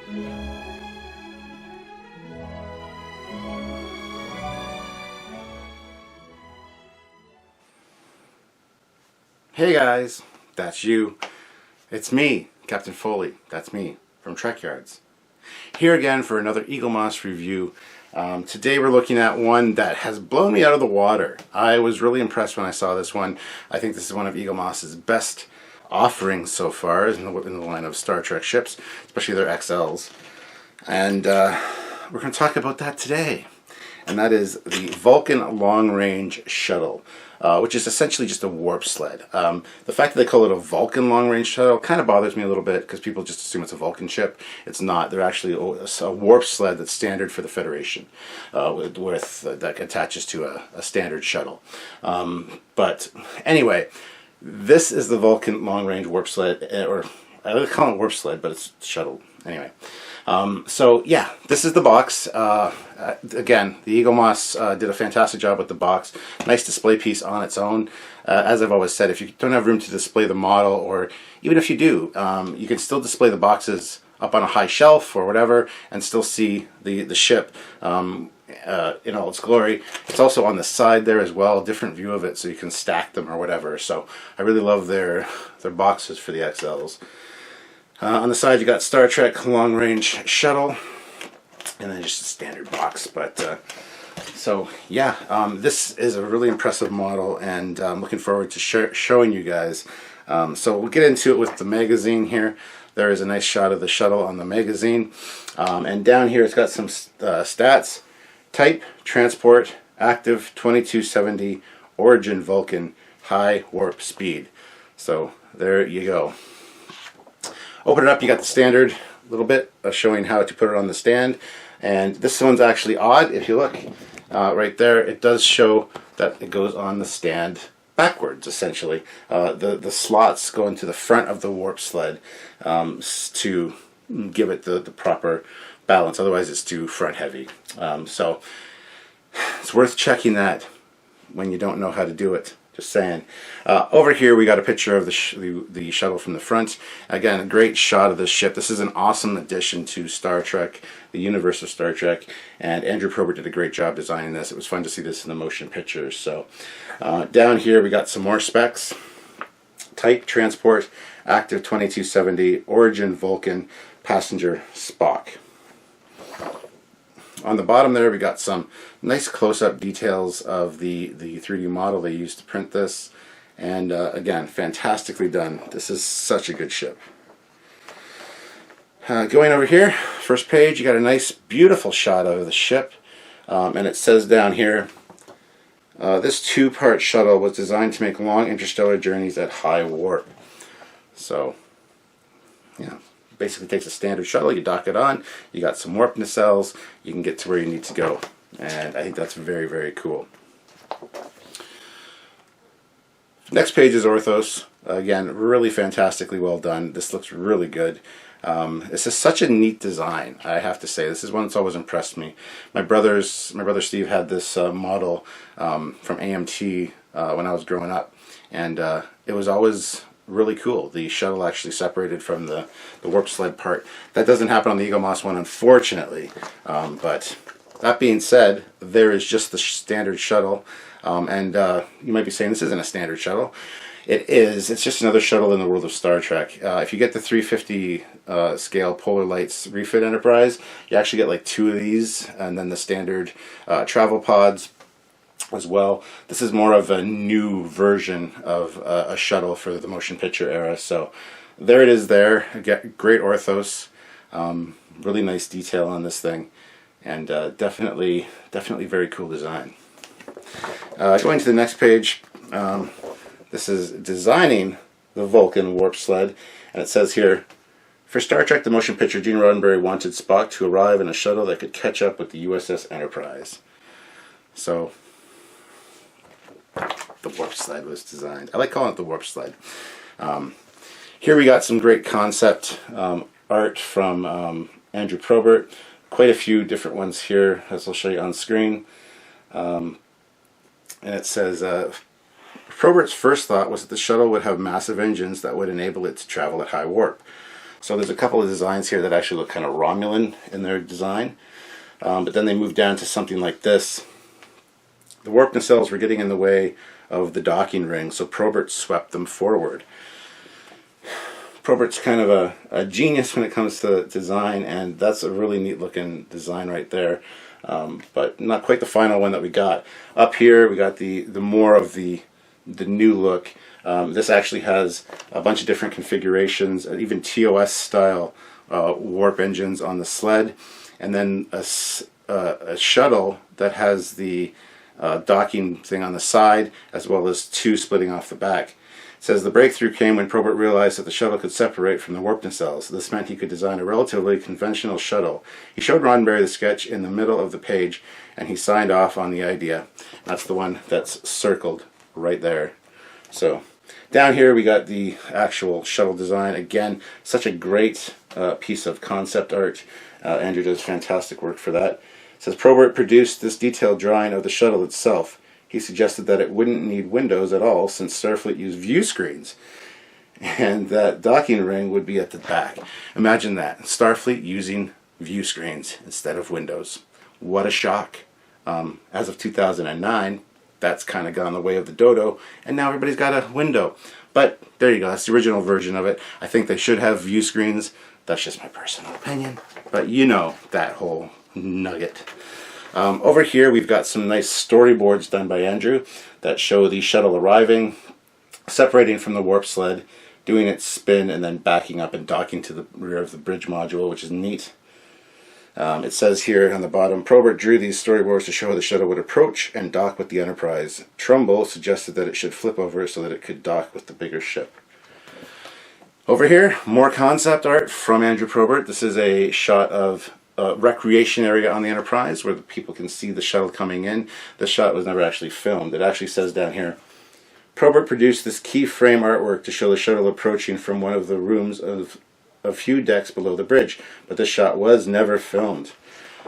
Hey guys, that's you. It's me, Captain Foley. That's me from Trekyards. Here again for another Eaglemoss review. Today we're looking at one that has blown me out of the water. I was really impressed when I saw this one. I think this is one of Eaglemoss's best offerings so far in the line of Star Trek ships, especially their XLs. And we're going to talk about that today. And that is the Vulcan Long Range Shuttle, which is essentially just a warp sled. The fact that they call it a Vulcan Long Range Shuttle kind of bothers me a little bit because people just assume it's a Vulcan ship. It's not. They're actually a warp sled that's standard for the Federation, that attaches to a standard shuttle. But anyway, this is the Vulcan Long Range Warp Sled, or I would call it warp sled, but it's shuttle anyway. So yeah, this is the box. Again, the Eaglemoss did a fantastic job with the box. Nice display piece on its own. As I've always said, if you don't have room to display the model, or even if you do, you can still display the boxes up on a high shelf or whatever and still see the ship in all its glory. It's also on the side there as well, a different view of it, so you can stack them or whatever. So I really love their boxes for the XLs. On the side you got Star Trek Long Range Shuttle, and then just a standard box. But so yeah, this is a really impressive model, and I'm looking forward to showing you guys. So we'll get into it with the magazine here. There is a nice shot of the shuttle on the magazine, and down here it's got some stats: type, transport, active, 2270, origin Vulcan, high warp speed. So there you go. Open it up, you got the standard little bit showing how to put it on the stand. And this one's actually odd. If you look right there, it does show that it goes on the stand backwards, essentially. The slots go into the front of the warp sled to give it the proper balance. Otherwise, it's too front heavy. So it's worth checking that when you don't know how to do it. Just saying. Over here we got a picture of the shuttle from the front. Again, a great shot of this ship. This is an awesome addition to Star Trek, the universe of Star Trek, and Andrew Probert did a great job designing this. It was fun to see this in the motion pictures. So down here we got some more specs. Type, transport, active 2270, origin Vulcan, passenger Spock. On the bottom there we got some nice close-up details of the 3D model they used to print this, and again, fantastically done. This is such a good ship. Going over here, first page, you got a nice beautiful shot of the ship, and it says down here, this two-part shuttle was designed to make long interstellar journeys at high warp. So yeah, basically takes a standard shuttle, you dock it on, you got some warp nacelles, you can get to where you need to go. And I think that's very, very cool. Next page is Orthos. Again, really fantastically well done. This looks really good. This is such a neat design, I have to say. This is one that's always impressed me. My brother Steve had this model from AMT when I was growing up, and it was always really cool. The shuttle actually separated from the warp sled part. That doesn't happen on the Eaglemoss one, unfortunately. But that being said, there is just the standard shuttle. And you might be saying this isn't a standard shuttle. It is. It's just another shuttle in the world of Star Trek. If you get the 350 scale Polar Lights refit Enterprise, you actually get like 2 of these, and then the standard travel pods as well. This is more of a new version of a shuttle for the motion picture era. So there it is there. Great orthos. Really nice detail on this thing. And definitely very cool design. Going to the next page, this is designing the Vulcan warp sled. And it says here, for Star Trek the Motion Picture, Gene Roddenberry wanted Spock to arrive in a shuttle that could catch up with the USS Enterprise. So the warp sled was designed. I like calling it the warp sled. Here we got some great concept art from Andrew Probert. Quite a few different ones here, as I'll show you on screen. And it says, Probert's first thought was that the shuttle would have massive engines that would enable it to travel at high warp. So there's a couple of designs here that actually look kind of Romulan in their design, but then they moved down to something like this. The warp nacelles were getting in the way of the docking ring, so Probert swept them forward. Probert's kind of a genius when it comes to design, and that's a really neat looking design right there, but not quite the final one that we got. Up here we got the more of the new look. This actually has a bunch of different configurations, even TOS style warp engines on the sled, and then a shuttle that has the docking thing on the side, as well as two splitting off the back. It says the breakthrough came when Probert realized that the shuttle could separate from the warp nacelles. This meant he could design a relatively conventional shuttle. He showed Roddenberry the sketch in the middle of the page, and he signed off on the idea. That's the one that's circled right there. So down here we got the actual shuttle design. Again, such a great piece of concept art. Andrew does fantastic work for that. It says Probert produced this detailed drawing of the shuttle itself. He suggested that it wouldn't need windows at all since Starfleet used view screens, and that docking ring would be at the back. Imagine that, Starfleet using view screens instead of windows. What a shock. As of 2009, that's kind of gone the way of the dodo, and now everybody's got a window. But there you go, that's the original version of it. I think they should have view screens. That's just my personal opinion, but you know that whole nugget. Over here we've got some nice storyboards done by Andrew that show the shuttle arriving, separating from the warp sled, doing its spin, and then backing up and docking to the rear of the bridge module, which is neat. It says here on the bottom, Probert drew these storyboards to show how the shuttle would approach and dock with the Enterprise. Trumbull suggested that it should flip over so that it could dock with the bigger ship. Over here, more concept art from Andrew Probert. This is a shot of a recreation area on the Enterprise where the people can see the shuttle coming in. This shot was never actually filmed. It actually says down here, Probert produced this key frame artwork to show the shuttle approaching from one of the rooms of a few decks below the bridge, but this shot was never filmed.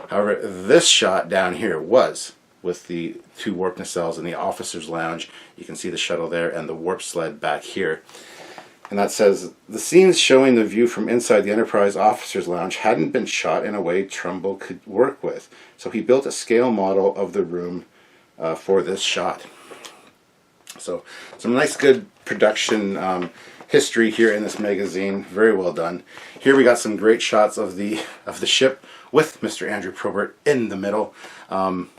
However, this shot down here was, with the two warp nacelles in the officer's lounge. You can see the shuttle there and the warp sled back here. And that says, the scenes showing the view from inside the Enterprise officer's lounge hadn't been shot in a way Trumbull could work with, so he built a scale model of the room for this shot. So some nice good production history here in this magazine. Very well done. Here we got some great shots of the ship with Mr. Andrew Probert in the middle,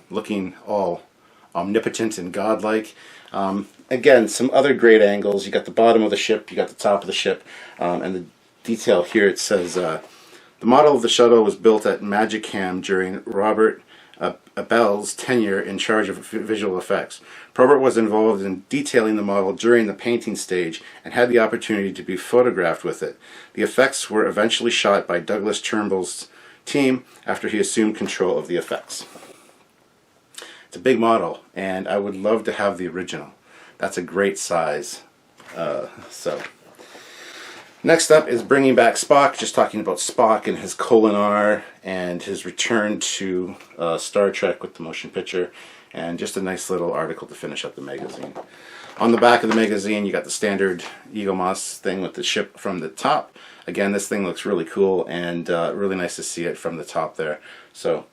looking all omnipotent and godlike. Again, some other great angles. You got the bottom of the ship, you got the top of the ship, and the detail here, it says, the model of the shuttle was built at Magicam during Robert Abell's tenure in charge of visual effects. Probert was involved in detailing the model during the painting stage and had the opportunity to be photographed with it. The effects were eventually shot by Douglas Turnbull's team after he assumed control of the effects. It's a big model, and I would love to have the original. That's a great size. Next up is bringing back Spock, just talking about Spock and his Kolinahr and his return to Star Trek with the motion picture, and just a nice little article to finish up the magazine. On the back of the magazine you got the standard Eaglemoss thing with the ship from the top. Again, this thing looks really cool and really nice to see it from the top there. So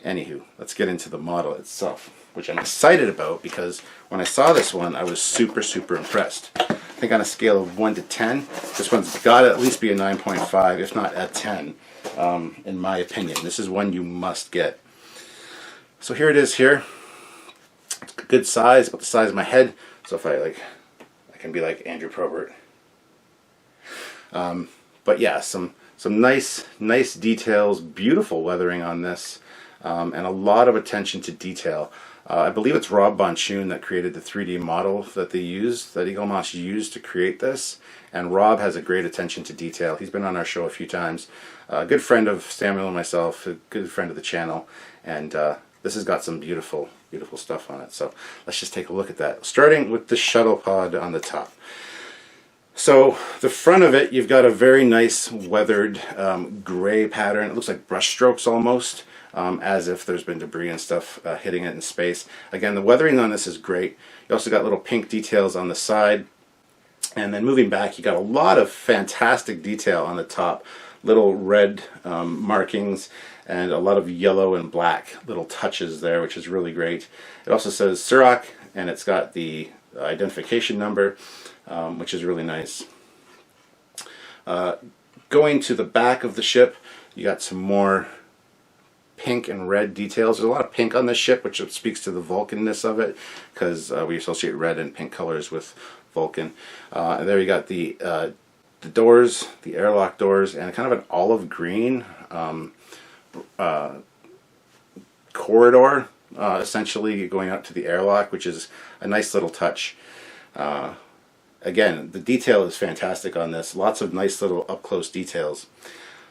anywho, let's get into the model itself, which I'm excited about because when I saw this one I was super impressed. I think on a scale of 1 to 10, this one's got to at least be a 9.5, if not a 10, in my opinion. This is one you must get. So here it is here. It's a good size, about the size of my head. So if I can be like Andrew Probert. But yeah, some nice details, beautiful weathering on this, and a lot of attention to detail. I believe it's Rob Bonchoon that created the 3D model that they used, that Eaglemoss used to create this. And Rob has a great attention to detail. He's been on our show a few times. A good friend of Samuel and myself, a good friend of the channel. And this has got some beautiful stuff on it. So let's just take a look at that. Starting with the shuttle pod on the top. So the front of it, you've got a very nice weathered gray pattern. It looks like brush strokes almost. As if there's been debris and stuff hitting it in space. Again, the weathering on this is great. You also got little pink details on the side. And then moving back, you got a lot of fantastic detail on the top. Little red markings and a lot of yellow and black little touches there, which is really great. It also says Surak, and it's got the identification number, which is really nice. Going to the back of the ship, you got some more pink and red details. There's a lot of pink on this ship, which speaks to the Vulcanness of it, because we associate red and pink colors with Vulcan. And there you got the doors, the airlock doors, and kind of an olive green corridor, essentially going out to the airlock, which is a nice little touch. Again, the detail is fantastic on this. Lots of nice little up-close details.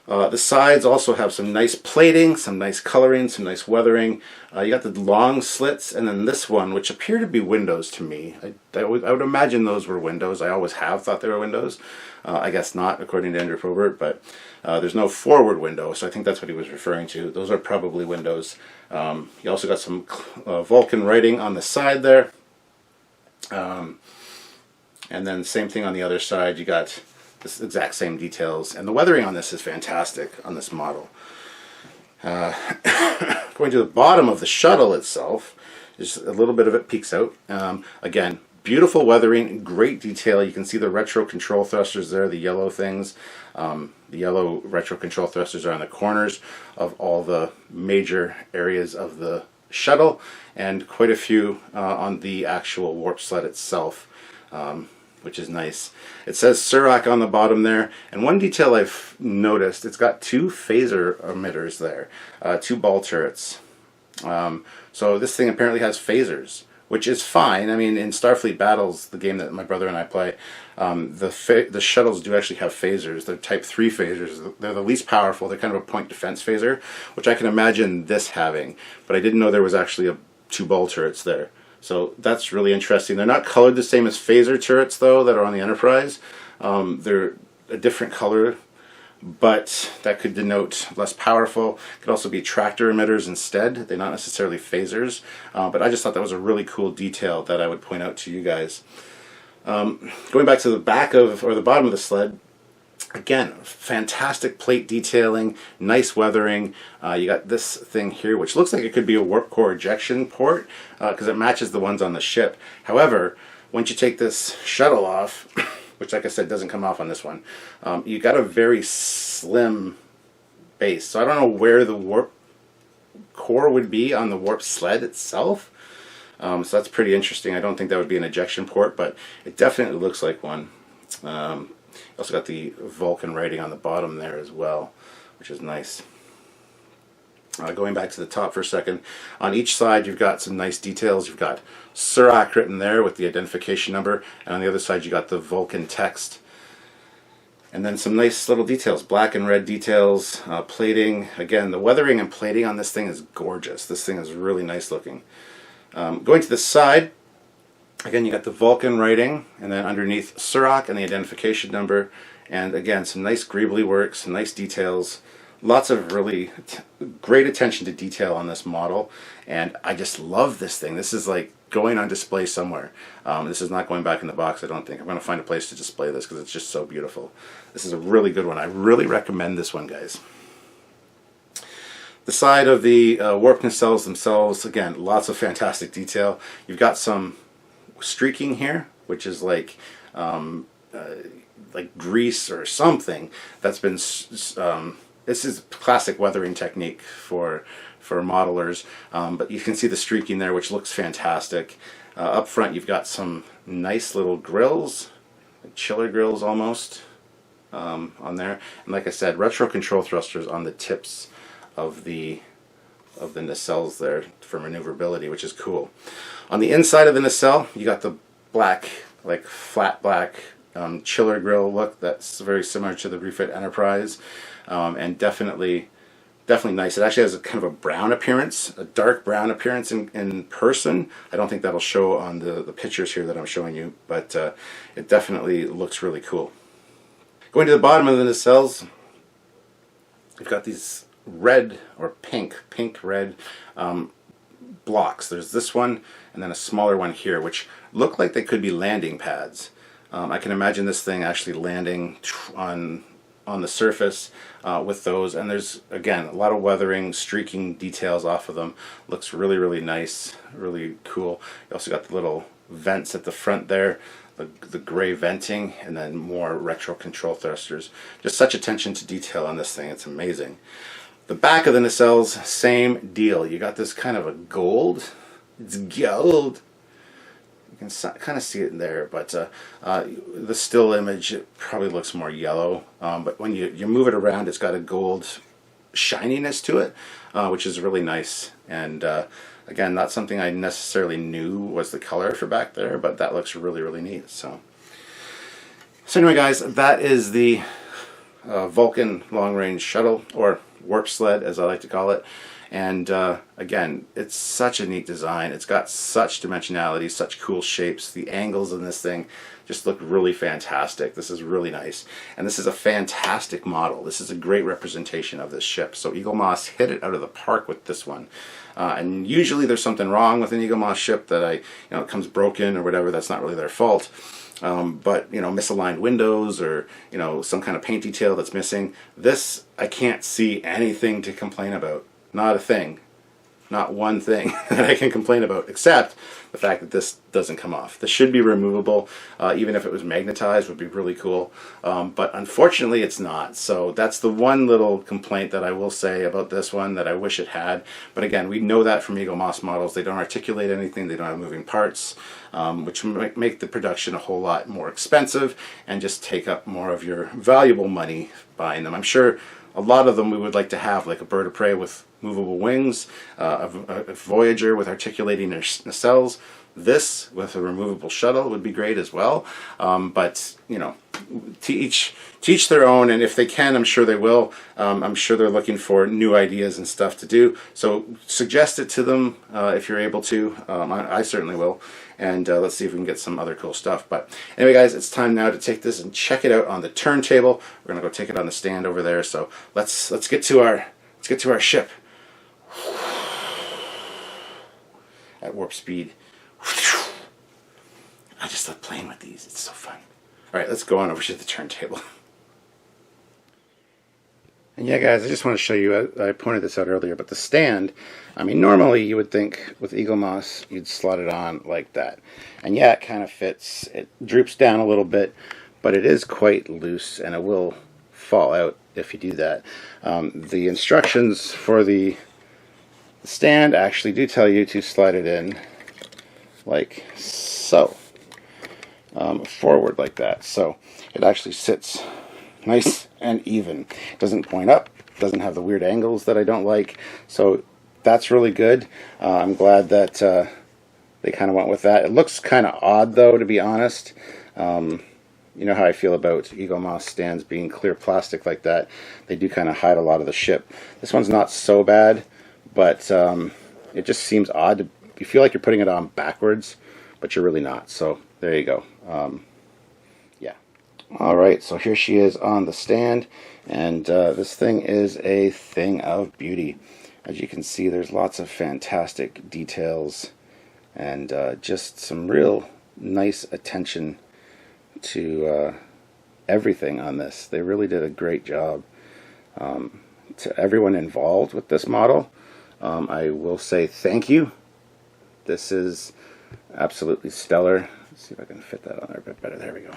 The sides also have some nice plating, some nice coloring, some nice weathering. You got the long slits, and then this one, which appear to be windows to me. I would imagine those were windows. I always have thought they were windows. I guess not, according to Andrew Probert, but there's no forward window, so I think that's what he was referring to. Those are probably windows. You also got some Vulcan writing on the side there. And then same thing on the other side. You got this exact same details, and the weathering on this is fantastic on this model. Going to the bottom of the shuttle itself, just a little bit of it peeks out. Again, beautiful weathering, great detail. You can see the retro control thrusters there, the yellow things. The yellow retro control thrusters are on the corners of all the major areas of the shuttle, and quite a few on the actual warp sled itself. Which is nice. It says Surak on the bottom there, and one detail I've noticed, it's got two phaser emitters there, two ball turrets. So this thing apparently has phasers, which is fine. I mean, in Starfleet Battles, the game that my brother and I play, the shuttles do actually have phasers. They're Type 3 phasers. They're the least powerful. They're kind of a point defense phaser, which I can imagine this having, but I didn't know there was actually two ball turrets there. So that's really interesting. They're not colored the same as phaser turrets, though, that are on the Enterprise. They're a different color, but that could denote less powerful. Could also be tractor emitters instead. They're not necessarily phasers, but I just thought that was a really cool detail that I would point out to you guys. Going back to the back of, or the bottom of the sled, again, fantastic plate detailing, nice weathering. You got this thing here, which looks like it could be a warp core ejection port, because it matches the ones on the ship. However, once you take this shuttle off, which like I said doesn't come off on this one, you got a very slim base. So I don't know where the warp core would be on the warp sled itself. So that's pretty interesting. I don't think that would be an ejection port, but it definitely looks like one. Also got the Vulcan writing on the bottom there as well, which is nice. Going back to the top for a second, on each side you've got some nice details. You've got Surak written there with the identification number, and on the other side you got the Vulcan text. And then some nice little details, black and red details, plating. Again, the weathering and plating on this thing is gorgeous. This thing is really nice looking. Going to the side, again, you got the Vulcan writing, and then underneath Surak and the identification number, and again, some nice greebly work, some nice details, lots of really great attention to detail on this model, and I just love this thing. This is like going on display somewhere. This is not going back in the box, I don't think. I'm going to find a place to display this because it's just so beautiful. This is a really good one. I really recommend this one, guys. The side of the warp nacelles themselves, again, lots of fantastic detail. You've got some streaking here, which is like grease or something that's been this is classic weathering technique for modelers, but you can see the streaking there, which looks fantastic. Up front you've got some nice little grills, like chiller grills almost, on there, and like I said, retro control thrusters on the tips of the nacelles there for maneuverability, which is cool. On the inside of the nacelle, you got the black, like flat black chiller grill look that's very similar to the refit Enterprise, and definitely nice. It actually has a kind of a brown appearance, a dark brown appearance in person. I don't think that'll show on the pictures here that I'm showing you, but it definitely looks really cool. Going to the bottom of the nacelles, you've got these red or pink red blocks. There's this one and then a smaller one here, which look like they could be landing pads. I can imagine this thing actually landing on the surface with those, and there's again a lot of weathering, streaking details off of them. Looks really, really nice, really cool. You also got the little vents at the front there, the gray venting, and then more retro control thrusters. Just such attention to detail on this thing, it's amazing. The back of the nacelles, same deal. You got this kind of a gold. It's gold. You can kind of see it in there, but the still image, it probably looks more yellow. But when you move it around, it's got a gold shininess to it, which is really nice. And again, not something I necessarily knew was the color for back there, but that looks really, really neat. So anyway, guys, that is the Vulcan long-range shuttle, or warp sled, as I like to call it. And again, it's such a neat design. It's got such dimensionality, such cool shapes. The angles in this thing just look really fantastic. This is really nice. And this is a fantastic model. This is a great representation of this ship. So Eaglemoss hit it out of the park with this one. And usually there's something wrong with an Eaglemoss ship that it comes broken or whatever. That's not really their fault. But misaligned windows, or some kind of paint detail that's missing. This, I can't see anything to complain about. Not a thing. Not one thing that I can complain about, except the fact that this doesn't come off. This should be removable. Even if it was magnetized, would be really cool. But unfortunately, it's not. So that's the one little complaint that I will say about this one that I wish it had. But again, we know that from Eaglemoss models. They don't articulate anything. They don't have moving parts, which make the production a whole lot more expensive and just take up more of your valuable money buying them. I'm sure a lot of them we would like to have, like a bird of prey with movable wings, a Voyager with articulating nacelles. This with a removable shuttle would be great as well. But to each their own, and if they can, I'm sure they will. I'm sure they're looking for new ideas and stuff to do. So suggest it to them if you're able to. I certainly will. And let's see if we can get some other cool stuff. But anyway, guys, it's time now to take this and check it out on the turntable. We're gonna go take it on the stand over there. So let's get to our ship at warp speed. I just love playing with these. It's so fun. All right, let's go on over to the turntable. And yeah, guys, I just want to show you, I pointed this out earlier, but the stand, I mean, normally you would think with Eaglemoss, you'd slot it on like that. And yeah, it kind of fits. It droops down a little bit, but it is quite loose, and it will fall out if you do that. The instructions for the stand actually do tell you to slide it in like so, forward like that. So it actually sits nice and even. It doesn't point up, doesn't have the weird angles that I don't like. So that's really good. I'm glad that they kind of went with that. It looks kind of odd though, to be honest. You know how I feel about Eaglemoss stands being clear plastic like that. They do kind of hide a lot of the ship. This one's not so bad, but it just seems odd. You feel like you're putting it on backwards, but you're really not. So there you go. Yeah. Alright, so here she is on the stand, and this thing is a thing of beauty. As you can see, there's lots of fantastic details and just some real nice attention to everything on this. They really did a great job. To everyone involved with this model, I will say thank you. This is absolutely stellar. Let's see if I can fit that on there a bit better. There we go.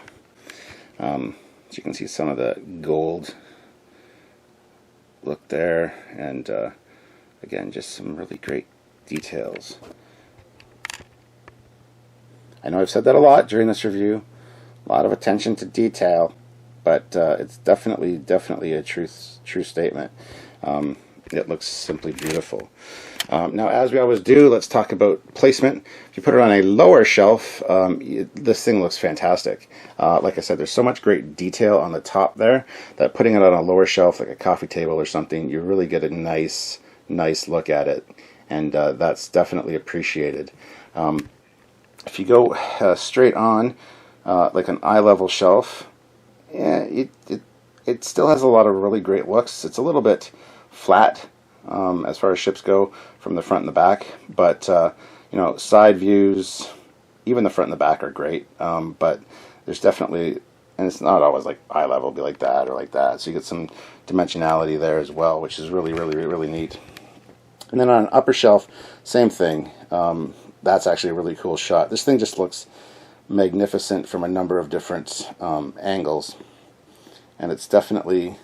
So you can see some of the gold look there, and again, just some really great details. I know I've said that a lot during this review, a lot of attention to detail, but it's definitely a true statement. It looks simply beautiful. Now, as we always do, let's talk about placement. If you put it on a lower shelf, this thing looks fantastic. Like I said, there's so much great detail on the top there that putting it on a lower shelf, like a coffee table or something, you really get a nice look at it, and that's definitely appreciated. If you go straight on, like an eye-level shelf, yeah, it still has a lot of really great looks. It's a little bit flat as far as ships go from the front and the back, but side views, even the front and the back are great, but there's definitely, and it's not always like eye level, it'll be like that or like that. So you get some dimensionality there as well, which is really, really, really neat. And then on an upper shelf, same thing. That's actually a really cool shot. This thing just looks magnificent from a number of different angles, and it's definitely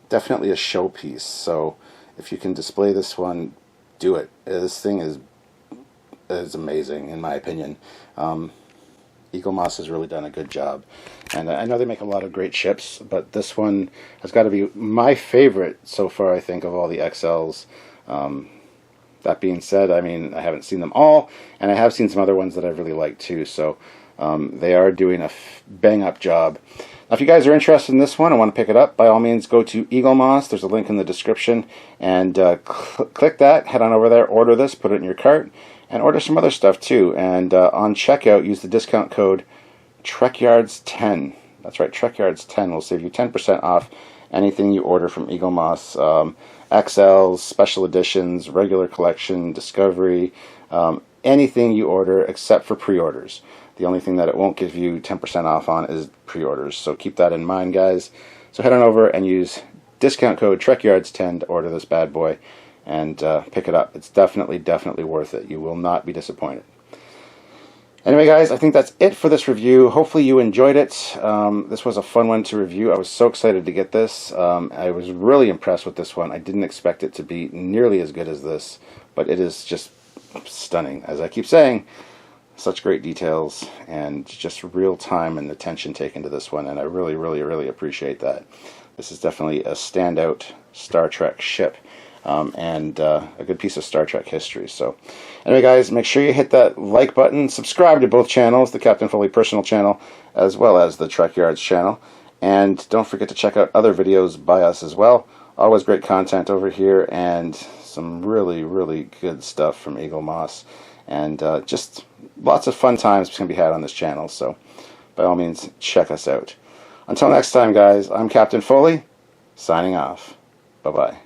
a showpiece. So if you can display this one, do it. This thing is amazing in my opinion. Eaglemoss has really done a good job, and I know they make a lot of great ships, but this one has got to be my favorite so far, I think, of all the XLs. That being said, I mean, I haven't seen them all, and I have seen some other ones that I've really liked too, so they are doing a bang-up job. Now, if you guys are interested in this one and want to pick it up, by all means, go to Eaglemoss. There's a link in the description, and click that, head on over there, order this, put it in your cart, and order some other stuff too. And on checkout, use the discount code Trekyards10. That's right, Trekyards10 will save you 10% off anything you order from Eaglemoss. XLs, special editions, regular collection, discovery, anything you order except for pre-orders. The only thing that it won't give you 10% off on is pre-orders. So keep that in mind, guys. So head on over and use discount code Trekyards10 to order this bad boy and pick it up. It's definitely worth it. You will not be disappointed. Anyway, guys, I think that's it for this review. Hopefully you enjoyed it. This was a fun one to review. I was so excited to get this. I was really impressed with this one. I didn't expect it to be nearly as good as this, but it is just stunning. As I keep saying, such great details and just real time and attention taken to this one, and I really appreciate that. This is definitely a standout Star Trek ship. And a good piece of Star Trek history. So anyway, guys, make sure you hit that like button, subscribe to both channels, the Captain Foley personal channel as well as the Trekyards channel, and don't forget to check out other videos by us as well. Always great content over here, and some really good stuff from Eaglemoss, and just lots of fun times can be had on this channel. So by all means, check us out. Until next time, guys, I'm Captain Foley, signing off. Bye-bye.